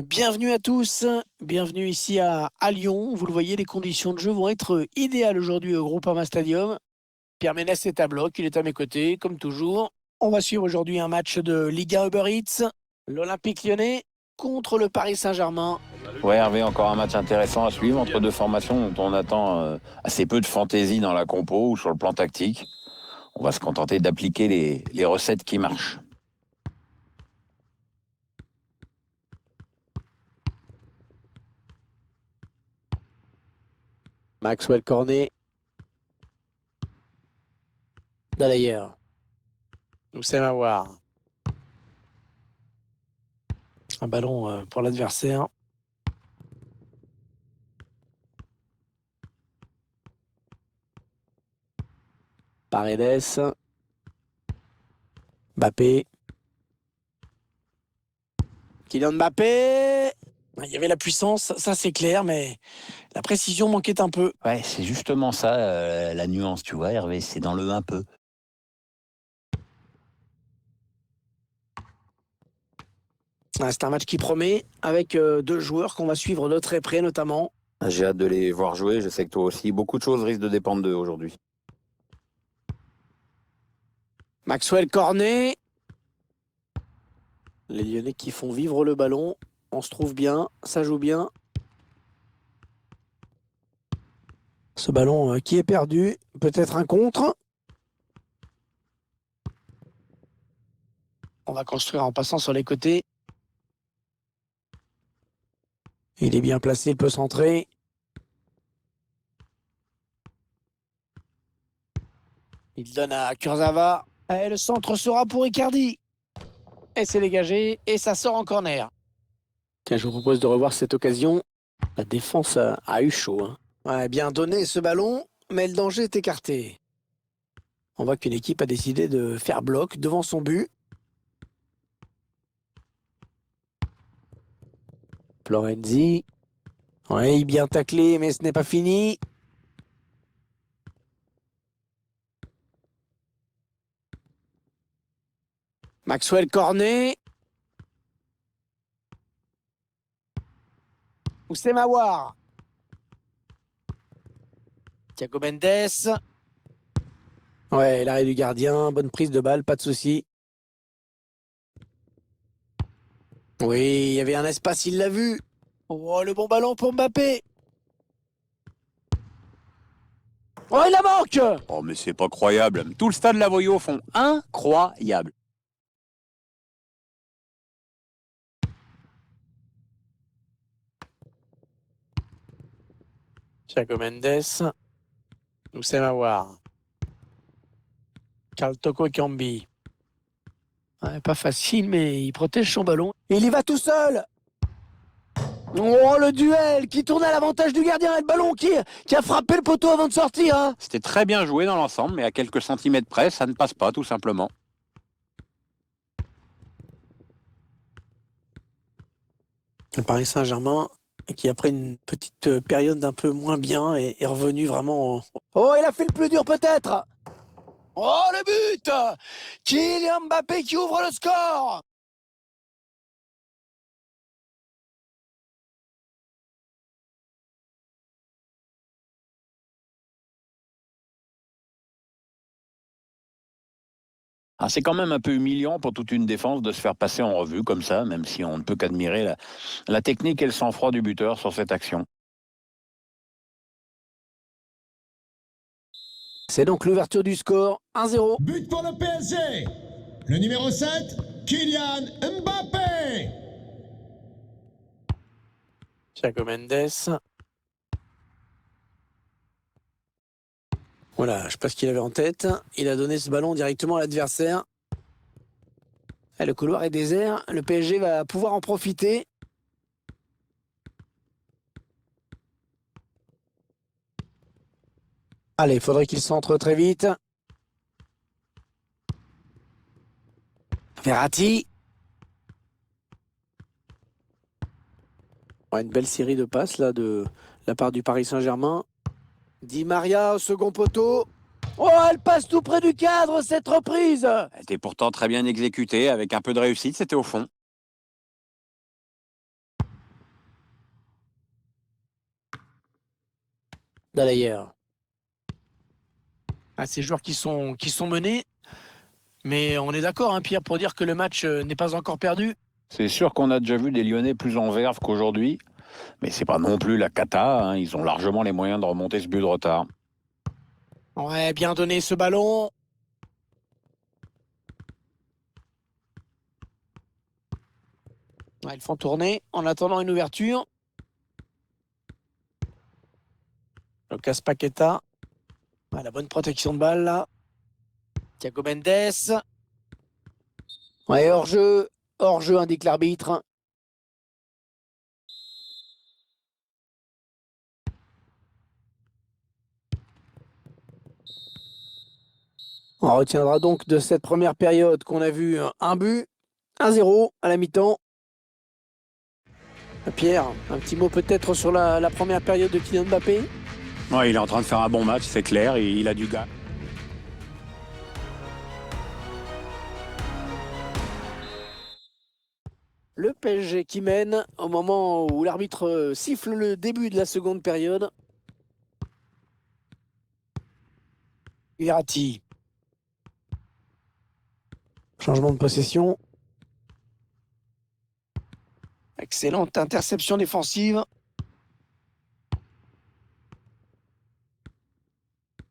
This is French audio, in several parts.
Bienvenue à tous, bienvenue ici à Lyon. Vous le voyez, les conditions de jeu vont être idéales aujourd'hui au Groupama Stadium. Pierre Ménès est à bloc, il est à mes côtés, comme toujours. On va suivre aujourd'hui un match de Ligue 1 Uber Eats, l'Olympique Lyonnais contre le Paris Saint-Germain. Ouais, Hervé, encore un match intéressant à suivre entre deux formations dont on attend assez peu de fantaisie dans la compo ou sur le plan tactique. On va se contenter d'appliquer les recettes qui marchent. Maxwell Cornet. D'ailleurs, Oussem Aouar. Un ballon pour l'adversaire. Paredes. Mbappé. Kylian Mbappé. Il y avait la puissance, ça c'est clair, mais la précision manquait un peu. Ouais, c'est justement ça, la nuance, tu vois, Hervé, c'est dans le un peu. C'est un match qui promet, avec deux joueurs qu'on va suivre de très près notamment. J'ai hâte de les voir jouer, je sais que toi aussi. Beaucoup de choses risquent de dépendre d'eux aujourd'hui. Maxwell Cornet. Les Lyonnais qui font vivre le ballon. On se trouve bien, ça joue bien. Ce ballon qui est perdu, peut-être un contre. On va construire en passant sur les côtés. Il est bien placé, il peut centrer. Il donne à Kurzawa. Et le centre sera pour Icardi. Et c'est dégagé, et ça sort en corner. Tiens, je vous propose de revoir cette occasion. La défense a eu chaud. Ouais, bien donné ce ballon, mais le danger est écarté. On voit qu'une équipe a décidé de faire bloc devant son but. Florenzi. Oui, bien taclé, mais ce n'est pas fini. Maxwell Cornet. Oussem Aouar. Thiago Mendes. Ouais, l'arrêt du gardien, bonne prise de balle, pas de souci. Oui, il y avait un espace, il l'a vu. Oh, le bon ballon pour Mbappé. Oh, il la manque. Oh, mais c'est pas croyable. Tout le stade la voyait au fond. Incroyable. Thiago Mendes. Oussem Aouar. Karl Toko Ekambi. Ouais, pas facile, mais il protège son ballon. Et il y va tout seul. Oh, le duel qui tourne à l'avantage du gardien et le ballon qui a frappé le poteau avant de sortir. C'était très bien joué dans l'ensemble, mais à quelques centimètres près, ça ne passe pas, tout simplement. Le Paris Saint-Germain, qui après une petite période d'un peu moins bien, est revenu vraiment. Oh, il a fait le plus dur peut-être. Oh, le but. Kylian Mbappé qui ouvre le score. Ah, c'est quand même un peu humiliant pour toute une défense de se faire passer en revue comme ça, même si on ne peut qu'admirer la technique et le sang-froid du buteur sur cette action. C'est donc l'ouverture du score, 1-0. But pour le PSG. Le numéro 7, Kylian Mbappé. Thiago Mendes. Voilà, je ne sais pas ce qu'il avait en tête. Il a donné ce ballon directement à l'adversaire. Le couloir est désert. Le PSG va pouvoir en profiter. Allez, il faudrait qu'il centre très vite. Verratti. Ouais, une belle série de passes là de la part du Paris Saint-Germain. Di Maria au second poteau. Oh, elle passe tout près du cadre, cette reprise. Elle était pourtant très bien exécutée, avec un peu de réussite, c'était au fond. D'ailleurs. Ah, ces joueurs qui sont menés. Mais on est d'accord, hein, Pierre, pour dire que le match n'est pas encore perdu. C'est sûr qu'on a déjà vu des Lyonnais plus en verve qu'aujourd'hui, mais c'est pas non plus la cata, hein. Ils ont largement les moyens de remonter ce but de retard. Ouais, bien donné ce ballon. Ouais, ils font tourner en attendant une ouverture. Lucas Paqueta. Ouais, la bonne protection de balle là. Thiago Mendes. Ouais, hors-jeu. Hors-jeu, indique l'arbitre. On retiendra donc de cette première période qu'on a vu un but, 1-0 à la mi-temps. Pierre, un petit mot peut-être sur la première période de Kylian Mbappé? Ouais, il est en train de faire un bon match, c'est clair, il a du gars. Le PSG qui mène au moment où l'arbitre siffle le début de la seconde période. Verratti. Changement de possession. Excellente interception défensive.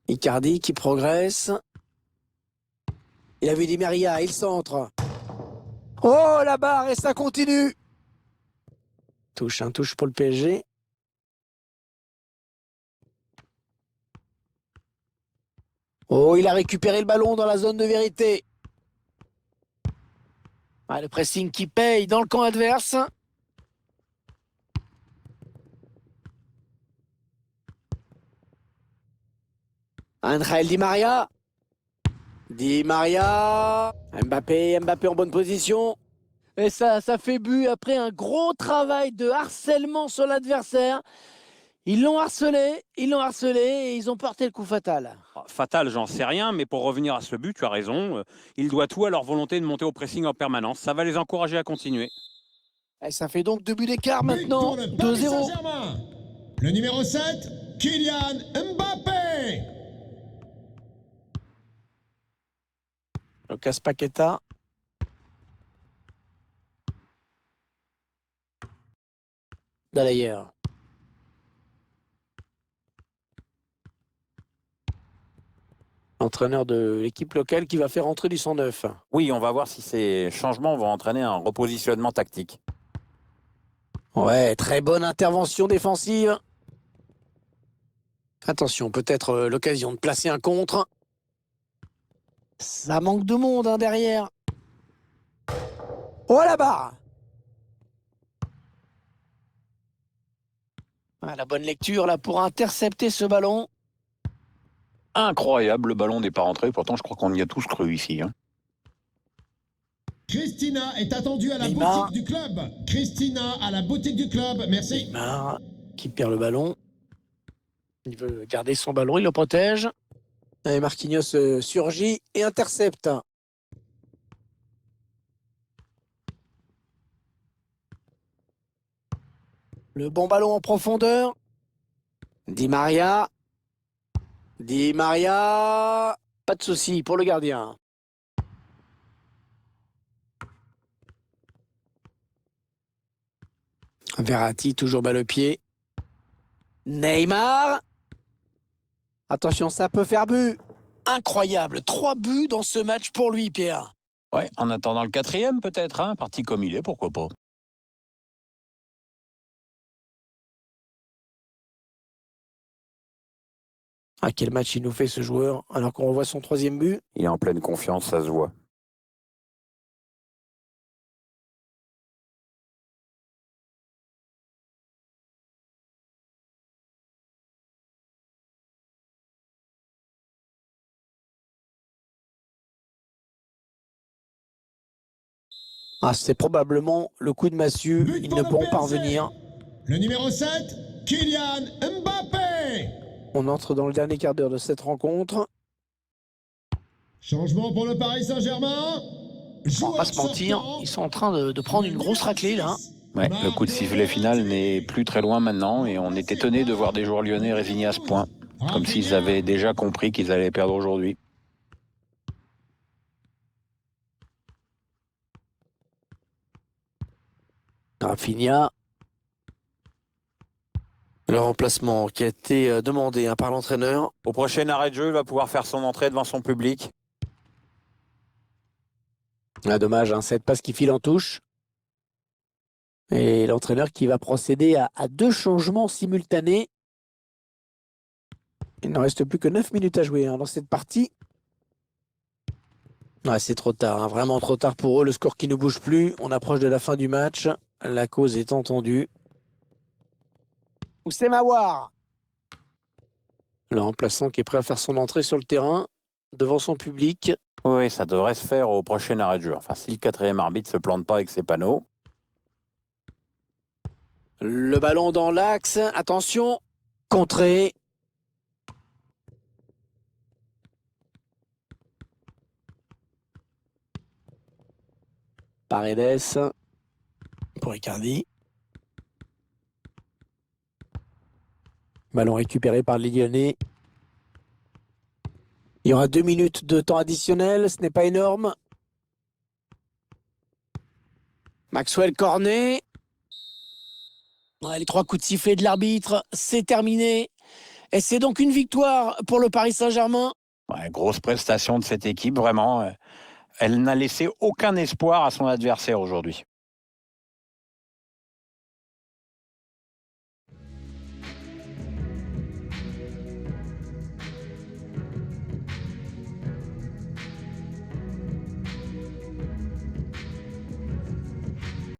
Icardi qui progresse. Il a vu Di Maria, il centre. Oh, la barre et ça continue. Touche, un touche pour le PSG. Oh, il a récupéré le ballon dans la zone de vérité. Ah, le pressing qui paye dans le camp adverse. Angel Di Maria. Di Maria. Mbappé en bonne position. Et ça fait but après un gros travail de harcèlement sur l'adversaire. Ils l'ont harcelé et ils ont porté le coup fatal. Fatal, j'en sais rien, mais pour revenir à ce but, tu as raison, il doit tout à leur volonté de monter au pressing en permanence. Ça va les encourager à continuer. Et ça fait donc 2 buts d'écart maintenant, But pour le Paris 2-0. Saint-Germain. Le numéro 7, Kylian Mbappé. Lucas Paqueta. D'ailleurs. Entraîneur de l'équipe locale qui va faire entrer du 109. Oui, on va voir si ces changements vont entraîner un repositionnement tactique. Ouais, très bonne intervention défensive. Attention, peut-être l'occasion de placer un contre. Ça manque de monde hein, derrière. Oh la barre. Ah, la bonne lecture là pour intercepter ce ballon. Incroyable, le ballon n'est pas rentré, pourtant je crois qu'on y a tous cru ici, hein. Christina est attendue à la Neymar. boutique du club. Christina à la boutique du club, merci. Neymar qui perd le ballon. Il veut garder son ballon, il le protège. Et Marquinhos surgit et intercepte. Le bon ballon en profondeur. Di Maria. Di Maria. Pas de souci pour le gardien. Verratti, toujours balle au pied. Neymar. Attention, ça peut faire but. Incroyable, 3 buts dans ce match pour lui, Pierre. Ouais, en attendant le 4e peut-être, hein, parti comme il est, pourquoi pas. Ah, quel match il nous fait ce joueur, alors qu'on revoit son 3e but. Il est en pleine confiance, ça se voit. Ah, c'est probablement le coup de massue. But Ils pour ne le pourront PSG. pas revenir. Le numéro 7, Kylian Mbappé. On entre dans le dernier quart d'heure de cette rencontre. Changement pour le Paris Saint-Germain. On va pas se mentir, ils sont en train de prendre une grosse raclée là. Ouais, le coup de sifflet final n'est plus très loin maintenant et on est étonné de voir des joueurs lyonnais résignés à ce point, comme s'ils avaient déjà compris qu'ils allaient perdre aujourd'hui. Rafinha. Le remplacement qui a été demandé par l'entraîneur. Au prochain arrêt de jeu, il va pouvoir faire son entrée devant son public. Ah, dommage, hein, cette passe qui file en touche. Et l'entraîneur qui va procéder à 2 changements simultanés. Il ne reste plus que 9 minutes à jouer dans cette partie. Ah, c'est trop tard, hein, vraiment trop tard pour eux. Le score qui ne bouge plus. On approche de la fin du match. La cause est entendue. Oussem Aouar. Le remplaçant qui est prêt à faire son entrée sur le terrain devant son public. Oui, ça devrait se faire au prochain arrêt de jeu. Enfin, si le 4e arbitre ne se plante pas avec ses panneaux. Le ballon dans l'axe. Attention. Contré. Paredes. Pour Icardi. Ballon récupéré par les Lyonnais. Il y aura 2 minutes de temps additionnel. Ce n'est pas énorme. Maxwell Cornet. Ouais, les 3 coups de sifflet de l'arbitre, c'est terminé. Et c'est donc une victoire pour le Paris Saint-Germain. Ouais, grosse prestation de cette équipe, vraiment. Elle n'a laissé aucun espoir à son adversaire aujourd'hui.